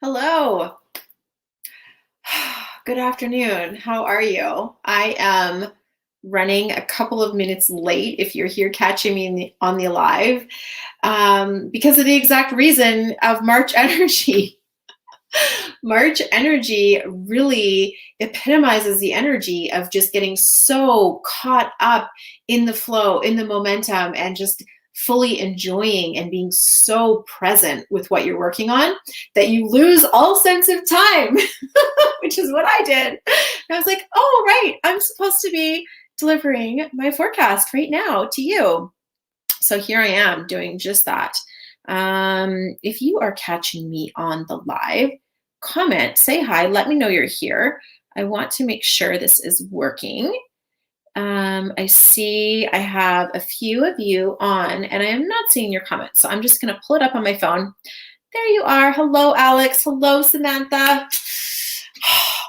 Hello. Good afternoon. How are you? I am running a couple of minutes late if you're here catching me on the live because of the exact reason of March energy. March energy really epitomizes the energy of just getting so caught up in the flow, in the momentum, and just fully enjoying and being so present with what you're working on that you lose all sense of time, which is what I did. And I was like, oh, right, I'm supposed to be delivering my forecast right now to you. So here I am doing just that. If you are catching me on the live, comment, say hi, let me know you're here. I want to make sure this is working. I see I have a few of you on, and I am not seeing your comments, so I'm just going to pull it up on my phone. There you are. Hello, Alex. Hello, Samantha.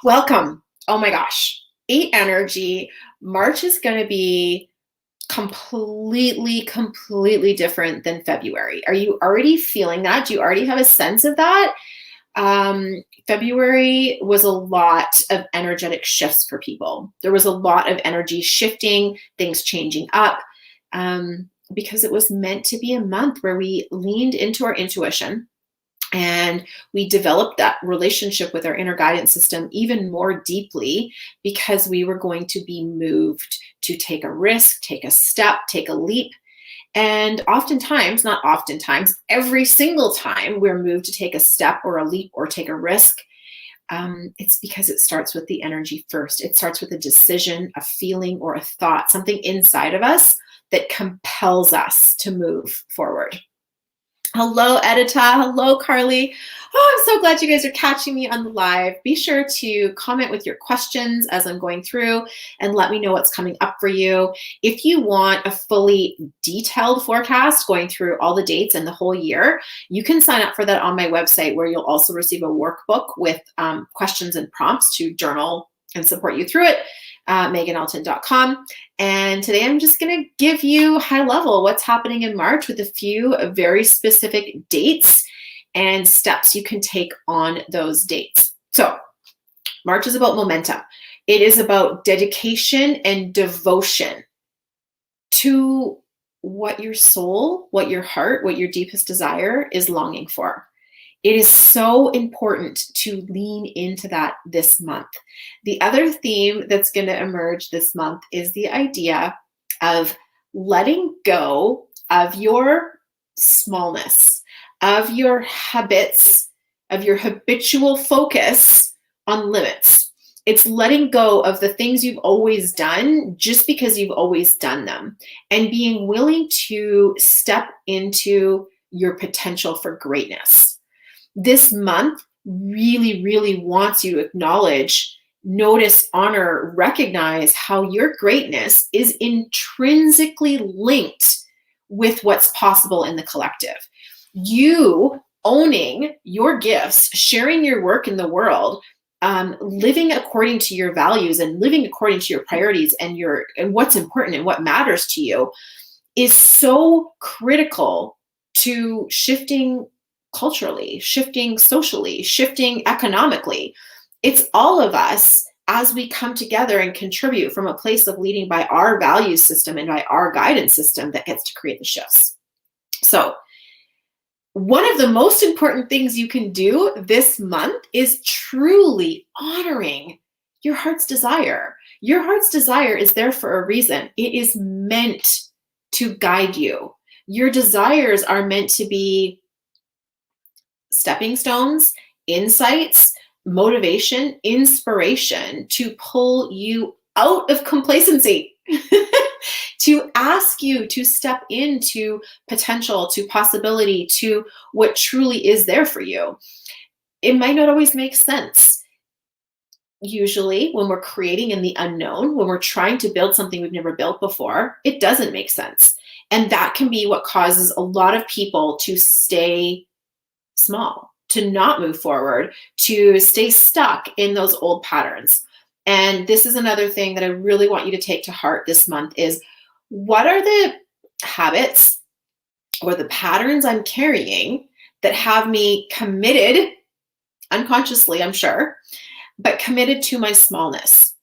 Welcome. Oh my gosh. 8 energy. March is going to be completely different than February. Are you already feeling that? Do you already have a sense of that? February was a lot of energetic shifts for people. There was a lot of energy shifting, things changing up, because it was meant to be a month where we leaned into our intuition and we developed that relationship with our inner guidance system even more deeply because we were going to be moved to take a risk, take a step, take a leap. And oftentimes, not oftentimes, every single time we're moved to take a step or a leap or take a risk, it's because it starts with the energy first. It starts with a decision, a feeling, or a thought, something inside of us that compels us to move forward. Hello, Edita. Hello, Carly. Oh, I'm so glad you guys are catching me on the live. Be sure to comment with your questions as I'm going through and let me know what's coming up for you. If you want a fully detailed forecast going through all the dates and the whole year, you can sign up for that on my website, where you'll also receive a workbook with questions and prompts to journal and support you through it. meganalton.com. And today I'm just going to give you high level what's happening in March with a few very specific dates and steps you can take on those dates. So March is about momentum. It is about dedication and devotion to what your soul, what your heart, what your deepest desire is longing for. It is so important to lean into that this month. The other theme that's going to emerge this month is the idea of letting go of your smallness, of your habits, of your habitual focus on limits. It's letting go of the things you've always done just because you've always done them, and being willing to step into your potential for greatness. This month really wants you to acknowledge, notice, honor, recognize how your greatness is intrinsically linked with what's possible in the collective. You owning your gifts, sharing your work in the world, living according to your values and living according to your priorities and what's important and what matters to you is so critical to shifting culturally, shifting socially, shifting economically. It's all of us as we come together and contribute from a place of leading by our value system and by our guidance system that gets to create the shifts. So one of the most important things you can do this month is truly honoring your heart's desire. Your heart's desire is there for a reason. It is meant to guide you. Your desires are meant to be stepping stones, insights, motivation, inspiration to pull you out of complacency, to ask you to step into potential, to possibility, to what truly is there for you. It might not always make sense. Usually, when we're creating in the unknown, when we're trying to build something we've never built before, it doesn't make sense. And that can be what causes a lot of people to stay small, to not move forward, to stay stuck in those old patterns. And this is another thing that I really want you to take to heart this month is, what are the habits or the patterns I'm carrying that have me committed unconsciously, I'm sure, but committed to my smallness.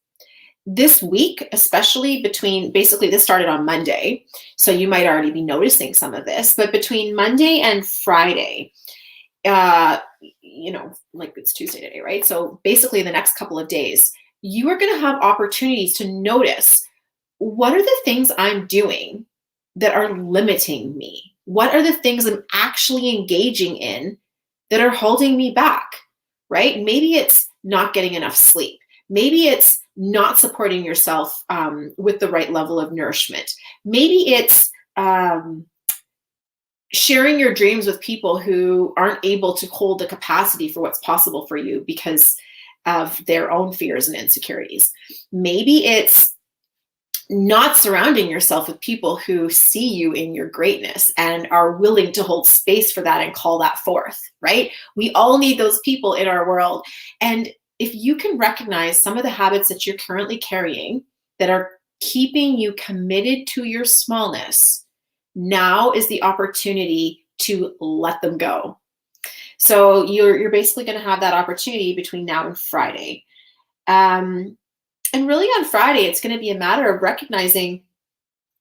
This week, especially basically this started on Monday, so you might already be noticing some of this, but between Monday and Friday, like it's Tuesday today, right? So basically the next couple of days, you are going to have opportunities to notice, what are the things I'm doing that are limiting me? What are the things I'm actually engaging in that are holding me back, right? Maybe it's not getting enough sleep. Maybe it's not supporting yourself with the right level of nourishment. Maybe it's sharing your dreams with people who aren't able to hold the capacity for what's possible for you because of their own fears and insecurities. Maybe it's not surrounding yourself with people who see you in your greatness and are willing to hold space for that and call that forth, right? We all need those people in our world. And if you can recognize some of the habits that you're currently carrying that are keeping you committed to your smallness, now is the opportunity to let them go. So you're basically going to have that opportunity between now and Friday. And really on Friday, it's going to be a matter of recognizing,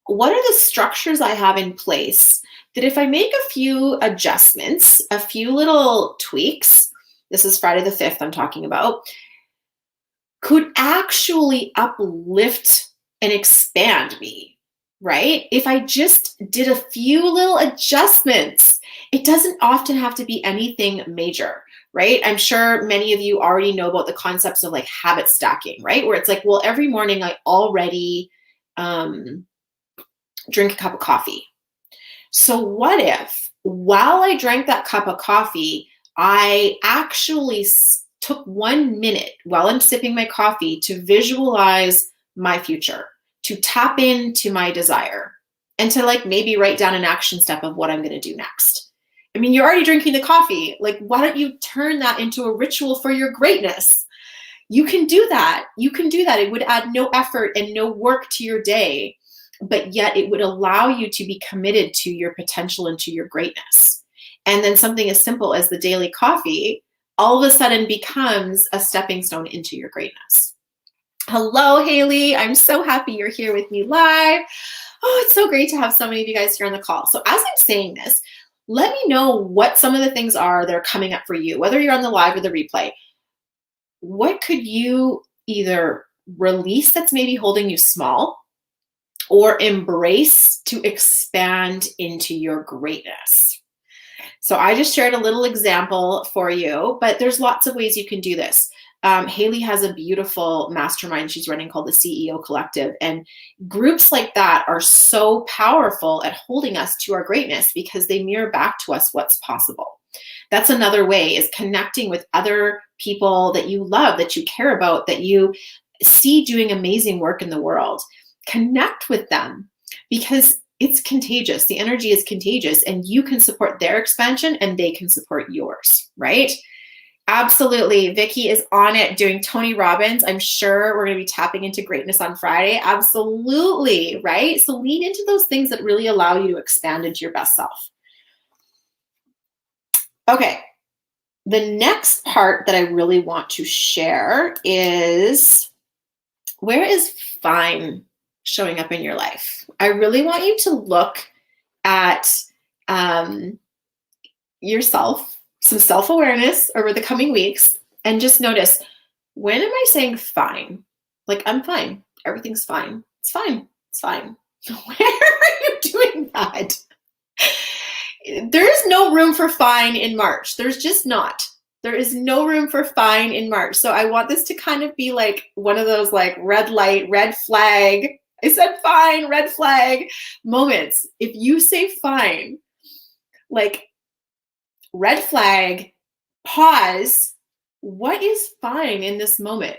what are the structures I have in place that if I make a few adjustments, a few little tweaks, this is Friday the 5th I'm talking about, could actually uplift and expand me, right? If I just did a few little adjustments, it doesn't often have to be anything major, right? I'm sure many of you already know about the concepts of like habit stacking, right? Where it's like, well, every morning I already drink a cup of coffee. So what if while I drank that cup of coffee, I actually took 1 minute while I'm sipping my coffee to visualize my future, to tap into my desire, and to like maybe write down an action step of what I'm going to do next. I mean, you're already drinking the coffee. Like, why don't you turn that into a ritual for your greatness? You can do that. You can do that. It would add no effort and no work to your day, but yet it would allow you to be committed to your potential and to your greatness. And then something as simple as the daily coffee all of a sudden becomes a stepping stone into your greatness. Hello, Haley. I'm so happy you're here with me live. Oh, it's so great to have so many of you guys here on the call. So as I'm saying this, let me know what some of the things are that are coming up for you, whether you're on the live or the replay. What could you either release that's maybe holding you small, or embrace to expand into your greatness? So I just shared a little example for you, but there's lots of ways you can do this. Haley has a beautiful mastermind she's running called the CEO Collective. And groups like that are so powerful at holding us to our greatness because they mirror back to us what's possible. That's another way, is connecting with other people that you love, that you care about, that you see doing amazing work in the world. Connect with them because it's contagious. The energy is contagious, and you can support their expansion and they can support yours, right? Absolutely. Vicky is on it doing Tony Robbins. I'm sure we're going to be tapping into greatness on Friday. Absolutely, right? So lean into those things that really allow you to expand into your best self. Okay. The next part that I really want to share is, where is fine showing up in your life? I really want you to look at yourself, some self-awareness over the coming weeks, and just notice, when am I saying fine? Like, I'm fine. Everything's fine. It's fine. It's fine. Where are you doing that? There's no room for fine in March. There's just not. There is no room for fine in March. So I want this to kind of be like one of those like red light, red flag. I said fine, red flag moments. If you say fine, like, red flag, pause. What is fine in this moment?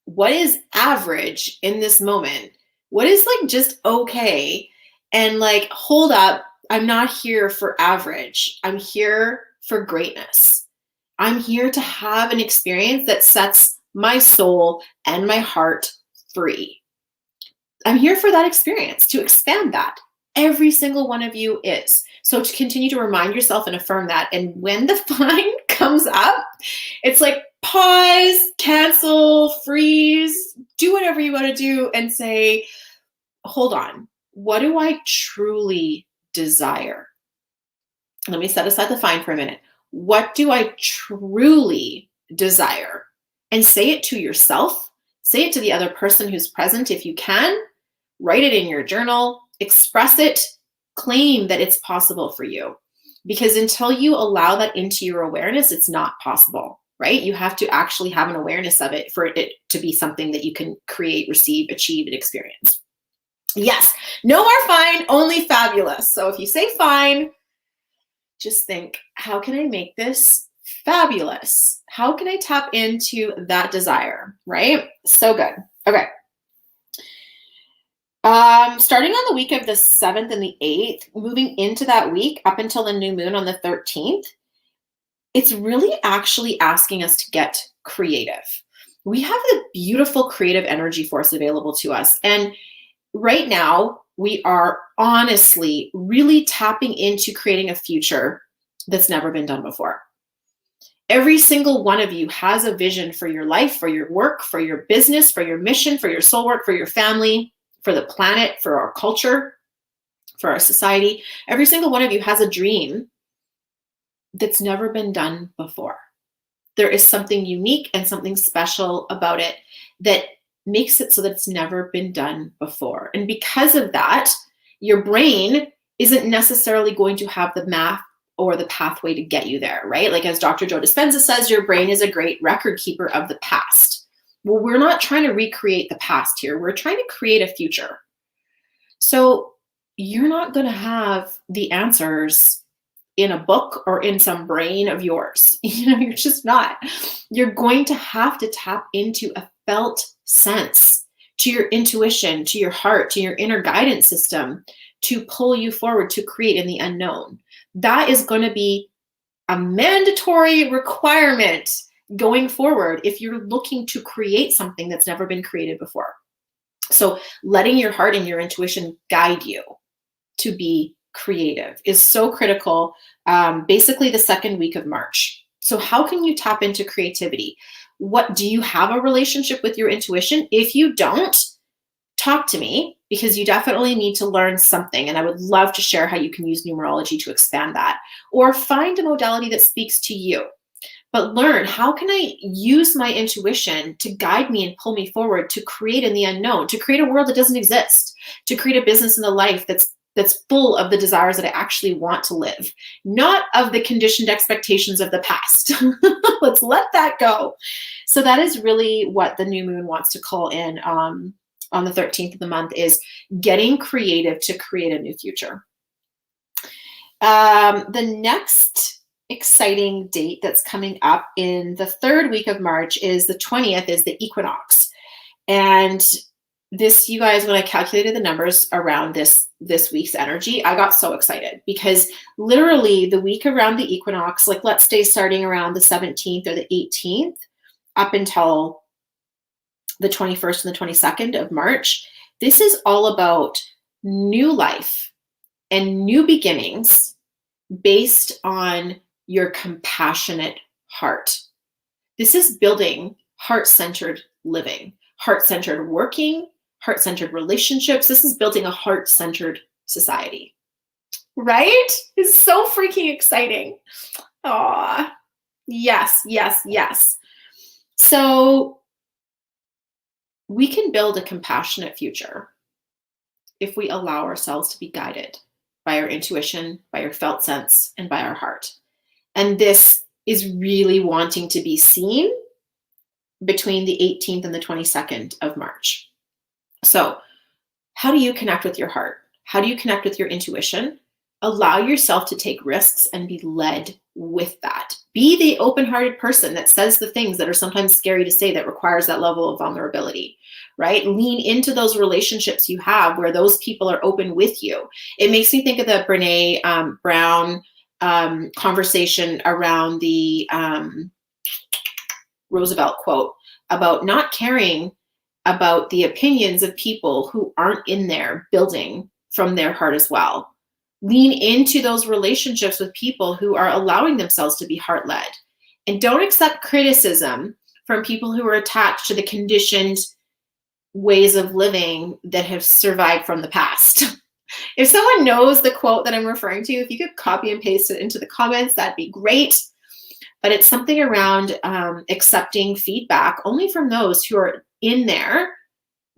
What is average in this moment? What is like just okay? And like, hold up. I'm not here for average. I'm here for greatness. I'm here to have an experience that sets my soul and my heart free. I'm here for that experience, to expand that. Every single one of you is. So to continue to remind yourself and affirm that. And when the fine comes up, it's like pause, cancel, freeze, do whatever you want to do and say, hold on, what do I truly desire? Let me set aside the fine for a minute. What do I truly desire? And say it to yourself. Say it to the other person who's present if you can. Write it in your journal. Express it. Claim that it's possible for you. Because until you allow that into your awareness, it's not possible, right? You have to actually have an awareness of it for it to be something that you can create, receive, achieve, and experience. Yes, no more fine, only fabulous. So if you say fine, just think, how can I make this fabulous? How can I tap into that desire, right? So good. Okay. Starting on the week of the 7th and the 8th, moving into that week up until the new moon on the 13th, it's really actually asking us to get creative. We have the beautiful creative energy force available to us. And right now, we are honestly really tapping into creating a future that's never been done before. Every single one of you has a vision for your life, for your work, for your business, for your mission, for your soul work, for your family, for the planet, for our culture, for our society. Every single one of you has a dream that's never been done before. There is something unique and something special about it that makes it so that it's never been done before. And because of that, your brain isn't necessarily going to have the math or the pathway to get you there, right? Like as Dr. Joe Dispenza says, your brain is a great record keeper of the past. Well, we're not trying to recreate the past here. We're trying to create a future. So you're not going to have the answers in a book or in some brain of yours. You're just not. You're going to have to tap into a felt sense, to your intuition, to your heart, to your inner guidance system to pull you forward to create in the unknown. That is going to be a mandatory requirement going forward if you're looking to create something that's never been created before. So letting your heart and your intuition guide you to be creative is so critical, basically the second week of March. So how can you tap into creativity? What do you have a relationship with your intuition? If you don't, talk to me, because you definitely need to learn something. And I would love to share how you can use numerology to expand that, or find a modality that speaks to you. But learn, how can I use my intuition to guide me and pull me forward to create in the unknown, to create a world that doesn't exist, to create a business and a life that's full of the desires that I actually want to live, not of the conditioned expectations of the past. Let's let that go. So that is really what the new moon wants to call in on the 13th of the month, is getting creative to create a new future. The next exciting date that's coming up in the third week of March is the 20th, is the equinox. And this, you guys, when I calculated the numbers around this week's energy, I got so excited, because literally the week around the equinox, like let's say starting around the 17th or the 18th up until the 21st and the 22nd of March, this is all about new life and new beginnings based on your compassionate heart. This is building heart-centered living, heart-centered working, heart-centered relationships. This is building a heart-centered society, right? It's so freaking exciting. Aw, yes, yes, yes. So we can build a compassionate future if we allow ourselves to be guided by our intuition, by our felt sense, and by our heart. And this is really wanting to be seen between the 18th and the 22nd of March. So how do you connect with your heart? How do you connect with your intuition? Allow yourself to take risks and be led with that. Be the open-hearted person that says the things that are sometimes scary to say, that requires that level of vulnerability, right? Lean into those relationships you have where those people are open with you. It makes me think of the Brene Brown conversation around the Roosevelt quote about not caring about the opinions of people who aren't in there building from their heart as well. Lean into those relationships with people who are allowing themselves to be heart-led. And don't accept criticism from people who are attached to the conditioned ways of living that have survived from the past. If someone knows the quote that I'm referring to, if you could copy and paste it into the comments, that'd be great. But it's something around accepting feedback only from those who are in there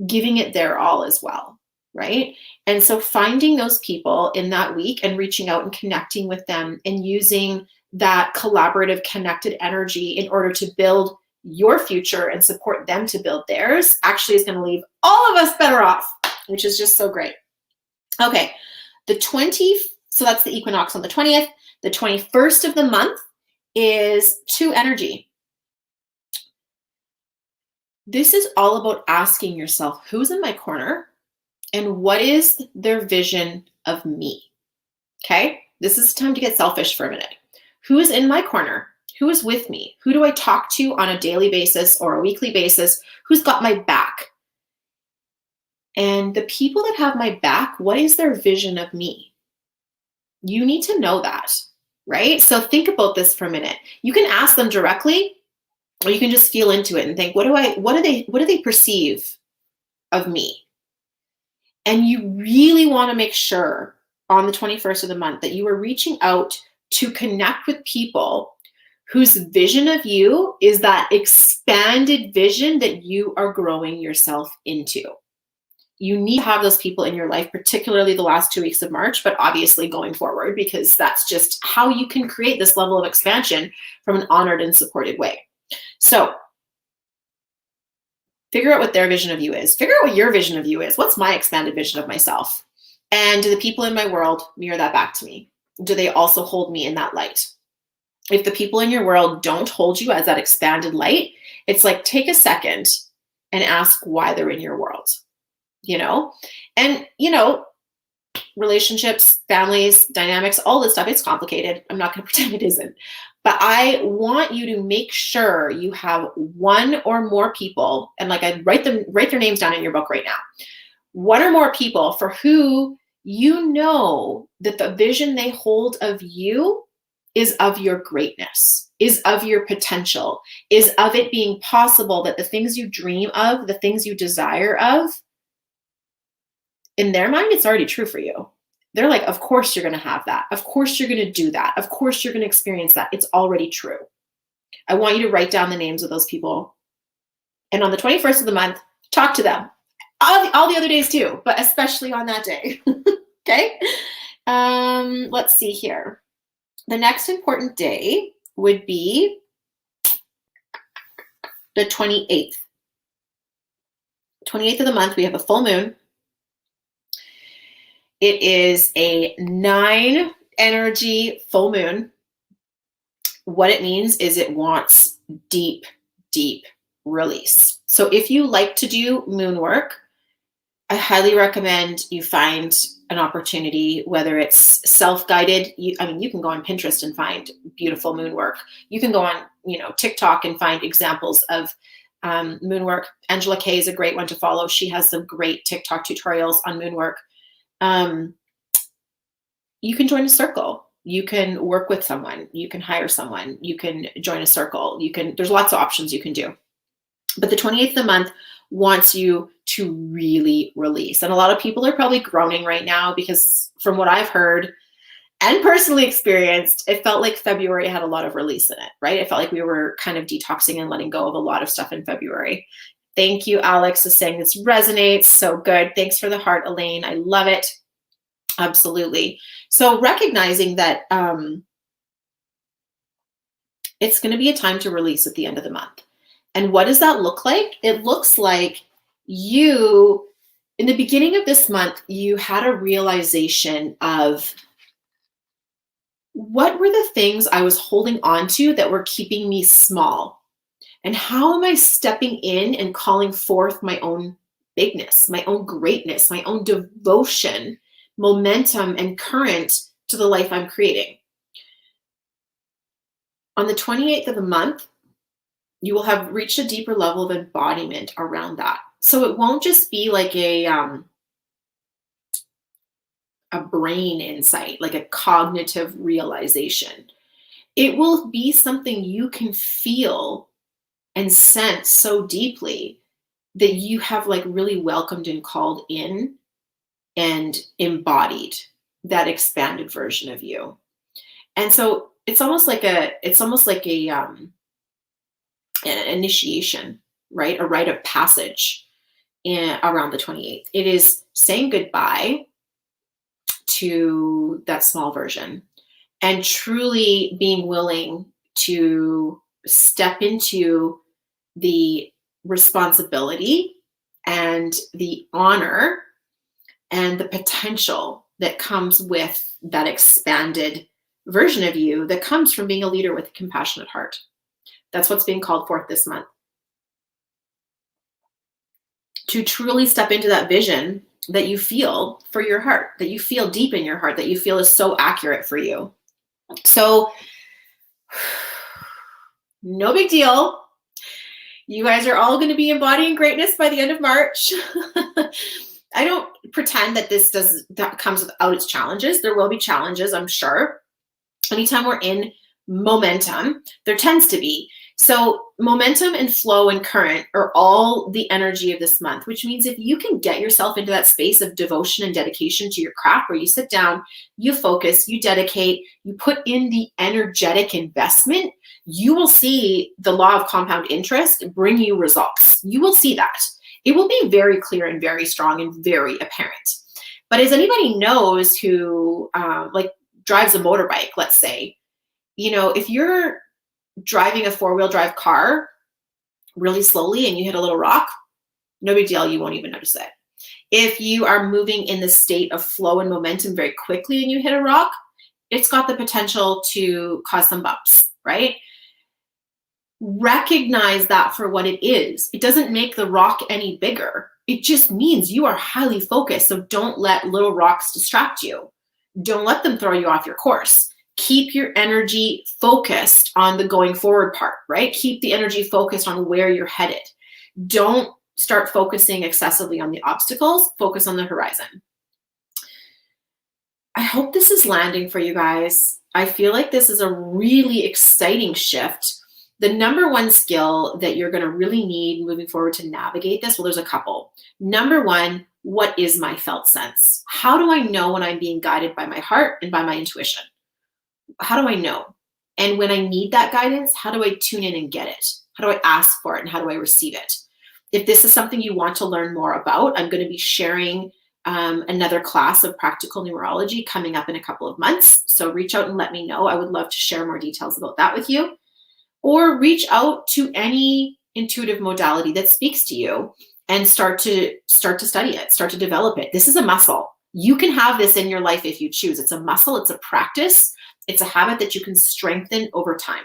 giving it their all as well, right? And so finding those people in that week and reaching out and connecting with them and using that collaborative, connected energy in order to build your future and support them to build theirs actually is going to leave all of us better off, which is just so great. Okay, so that's the equinox on the 20th. The 21st of the month is 2 energy. This is all about asking yourself, who's in my corner and what is their vision of me? Okay, this is time to get selfish for a minute. Who is in my corner? Who is with me? Who do I talk to on a daily basis or a weekly basis? Who's got my back? And the people that have my back, what is their vision of me? You need to know that, right? So think about this for a minute. You can ask them directly, or you can just feel into it and think, what do they perceive of me? And you really want to make sure on the 21st of the month that you are reaching out to connect with people whose vision of you is that expanded vision that you are growing yourself into. You need to have those people in your life, particularly the last 2 weeks of March, but obviously going forward, because that's just how you can create this level of expansion from an honored and supported way. So figure out what their vision of you is. Figure out what your vision of you is. What's my expanded vision of myself? And do the people in my world mirror that back to me? Do they also hold me in that light? If the people in your world don't hold you as that expanded light, it's like take a second and ask why they're in your world, And, relationships, families, dynamics, all this stuff, it's complicated. I'm not going to pretend it isn't. But I want you to make sure you have one or more people, and like I write their names down in your book right now. One or more people for who you know that the vision they hold of you is of your greatness, is of your potential, is of it being possible that the things you dream of, the things you desire of, in their mind, it's already true for you. They're like, of course you're going to have that. Of course you're going to do that. Of course you're going to experience that. It's already true. I want you to write down the names of those people. And on the 21st of the month, talk to them. All the other days too, but especially on that day. Okay? Let's see here. The next important day would be the 28th. 28th of the month, we have a full moon. It is a 9 energy full moon. What it means is it wants deep, deep release. So if you like to do moon work, I highly recommend you find an opportunity, whether it's self-guided. You can go on Pinterest and find beautiful moon work. You can go on, TikTok and find examples of moon work. Angela Kay is a great one to follow. She has some great TikTok tutorials on moon work. You can join a circle. You can work with someone. You can hire someone. You can join a circle. There's lots of options you can do. But the 28th of the month wants you to really release. And a lot of people are probably groaning right now because from what I've heard and personally experienced, it felt like February had a lot of release in it, right? It felt like we were kind of detoxing and letting go of a lot of stuff in February. Thank you, Alex, for saying this resonates. So good. Thanks for the heart, Elaine. I love it. Absolutely. So recognizing that it's going to be a time to release at the end of the month. And what does that look like? It looks like you, in the beginning of this month, you had a realization of what were the things I was holding on to that were keeping me small? And how am I stepping in and calling forth my own bigness, my own greatness, my own devotion, momentum, and current to the life I'm creating? On the 28th of the month, you will have reached a deeper level of embodiment around that. So it won't just be like a a brain insight, like a cognitive realization. It will be something you can feel and sense so deeply that you have like really welcomed and called in and embodied that expanded version of you. And so it's almost like an initiation, right? A rite of passage around the 28th. It is saying goodbye to that small version and truly being willing to step into the responsibility and the honor and the potential that comes with that expanded version of you that comes from being a leader with a compassionate heart. That's what's being called forth this month. To truly step into that vision that you feel for your heart, that you feel deep in your heart, that you feel is so accurate for you. So, no big deal. You guys are all going to be embodying greatness by the end of March. I don't pretend that that comes without its challenges. There will be challenges, I'm sure. Anytime we're in momentum, there tends to be. So momentum and flow and current are all the energy of this month, which means if you can get yourself into that space of devotion and dedication to your craft, where you sit down, you focus, you dedicate, you put in the energetic investment, you will see the law of compound interest bring you results. You will see that. It will be very clear and very strong and very apparent. But as anybody knows who like drives a motorbike, let's say, if you're driving a 4-wheel drive car really slowly and you hit a little rock, no big deal, you won't even notice it. If you are moving in the state of flow and momentum very quickly and you hit a rock, it's got the potential to cause some bumps, right? Recognize that for what it is. It doesn't make the rock any bigger. It just means you are highly focused. So don't let little rocks distract you. Don't let them throw you off your course. Keep your energy focused on the going forward part, right? Keep the energy focused on where you're headed. Don't start focusing excessively on the obstacles. Focus on the horizon. I hope this is landing for you guys. I feel like this is a really exciting shift. The number one skill that you're going to really need moving forward to navigate this, well, there's a couple. Number one, what is my felt sense? How do I know when I'm being guided by my heart and by my intuition? How do I know? And when I need that guidance, how do I tune in and get it? How do I ask for it and how do I receive it? If this is something you want to learn more about, I'm going to be sharing another class of practical numerology coming up in a couple of months. So reach out and let me know. I would love to share more details about that with you. Or reach out to any intuitive modality that speaks to you and start to study it, start to develop it. This is a muscle. You can have this in your life if you choose. It's a muscle, it's a practice, it's a habit that you can strengthen over time.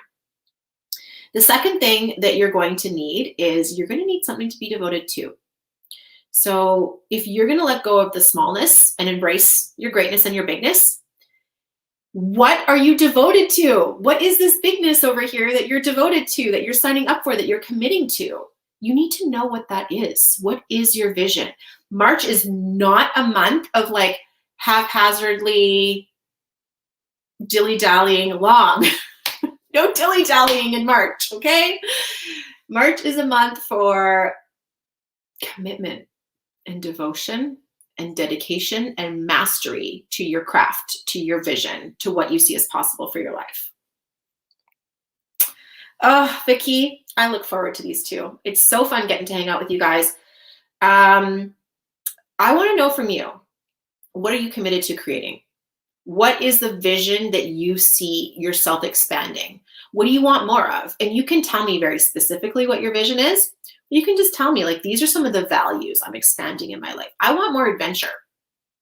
The second thing that you're going to need is you're going to need something to be devoted to. So if you're going to let go of the smallness and embrace your greatness and your bigness, what are you devoted to? What is this bigness over here that you're devoted to, that you're signing up for, that you're committing to? You need to know what that is. What is your vision? March is not a month of like haphazardly dilly-dallying along. No dilly-dallying in March, okay? March is a month for commitment and devotion and dedication and mastery to your craft, to your vision, to what you see as possible for your life. Oh, Vicki, I look forward to these two. It's so fun getting to hang out with you guys. I want to know from you, what are you committed to creating? What is the vision that you see yourself expanding? What do you want more of? And you can tell me very specifically what your vision is. You can just tell me, like, these are some of the values I'm expanding in my life. I want more adventure,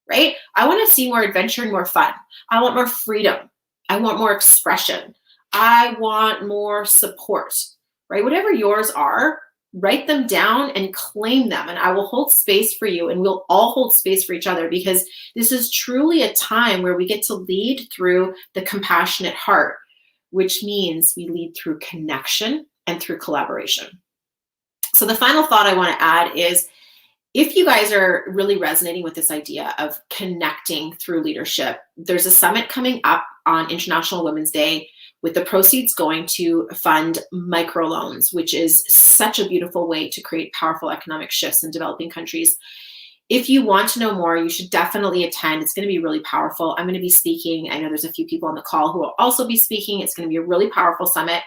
right? I want to see more adventure and more fun. I want more freedom. I want more expression. I want more support, right? Whatever yours are, write them down and claim them. And I will hold space for you, and we'll all hold space for each other, because this is truly a time where we get to lead through the compassionate heart, which means we lead through connection and through collaboration. So the final thought I want to add is, If you guys are really resonating with this idea of connecting through leadership, there's a summit coming up on International Women's Day with the proceeds going to fund microloans, which is such a beautiful way to create powerful economic shifts in developing countries. If you want to know more, you should definitely attend. It's going to be really powerful. I'm going to be speaking. I know there's a few people on the call who will also be speaking. It's going to be a really powerful summit.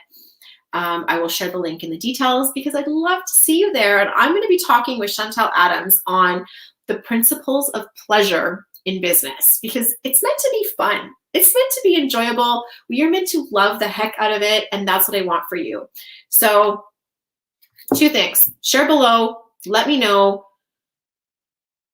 I will share the link in the details because I'd love to see you there. And I'm going to be talking with Chantel Adams on the principles of pleasure in business because it's meant to be fun. It's meant to be enjoyable. We are meant to love the heck out of it. And that's what I want for you. So 2 things. Share below. Let me know.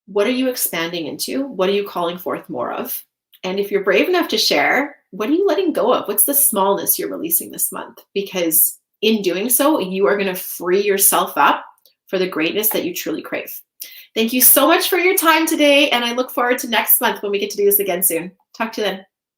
What are you expanding into? What are you calling forth more of? And if you're brave enough to share, what are you letting go of? What's the smallness you're releasing this month? Because in doing so, you are going to free yourself up for the greatness that you truly crave. Thank you so much for your time today. And I look forward to next month when we get to do this again soon. Talk to you then.